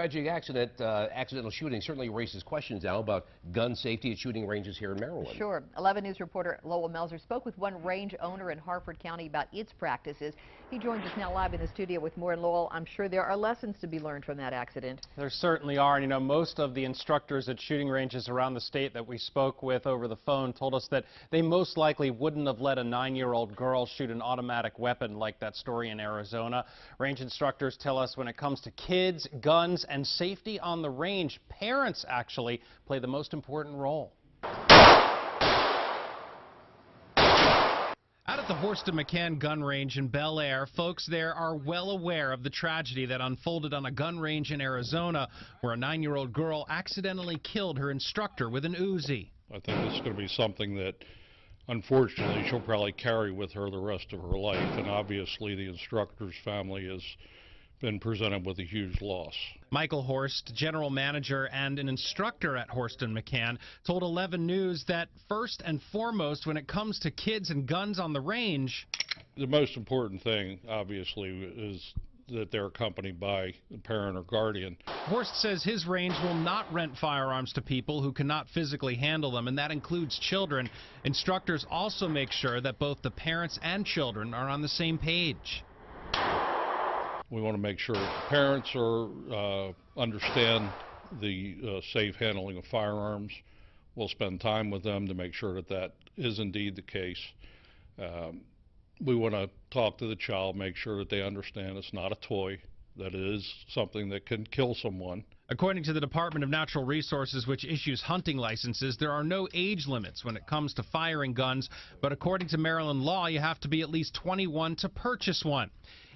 tragic accidental shooting certainly raises questions now about gun safety at shooting ranges here in Maryland. Sure. 11 News reporter Lowell Melzer spoke with one range owner in Harford County about its practices. He joins us now live in the studio with more. And Lowell, I'm sure there are lessons to be learned from that accident. There certainly are. And, you know, most of the instructors at shooting ranges around the state that we spoke with over the phone told us that they most likely wouldn't have let a 9-year-old girl shoot an automatic weapon like that story in Arizona. Range instructors tell us when it comes to kids, guns, and safety on the range, parents actually play the most important role. Out at the Horston McCann gun range in Bel Air, folks there are well aware of the tragedy that unfolded on a gun range in Arizona, where a 9-year-old girl accidentally killed her instructor with an Uzi. I think it's going to be something that, unfortunately, she'll probably carry with her the rest of her life, and obviously the instructor's family has been presented with a huge loss. Michael Horst, general manager and an instructor at Horston McCann, told 11 News that first and foremost, when it comes to kids and guns on the range, the most important thing, obviously, is that they're accompanied by a parent or guardian. Horst says his range will not rent firearms to people who cannot physically handle them, and that includes children. Instructors also make sure that both the parents and children are on the same page. We want to make sure parents understand the safe handling of firearms. We'll spend time with them to make sure that that is indeed the case. We want to talk to the child, make sure that they understand it's not a toy, that it is something that can kill someone. According to the Department of Natural Resources, which issues hunting licenses, there are no age limits when it comes to firing guns, but according to Maryland law, you have to be at least 21 to purchase one.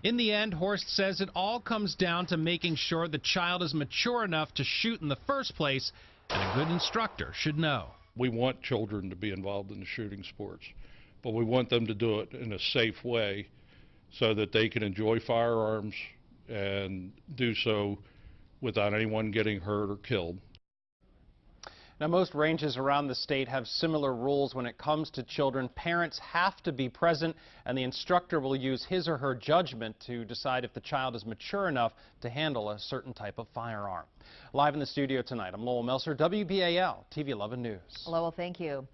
In the end, Horst says it all comes down to making sure the child is mature enough to shoot in the first place, and a good instructor should know. We want children to be involved in the shooting sports, but we want them to do it in a safe way so that they can enjoy firearms and do so without anyone getting hurt or killed. Now, most ranges around the state have similar rules when it comes to children. Parents have to be present, and the instructor will use his or her judgment to decide if the child is mature enough to handle a certain type of firearm. Live in the studio tonight, I'm Lowell Melzer, WBAL TV 11 News. Lowell, thank you.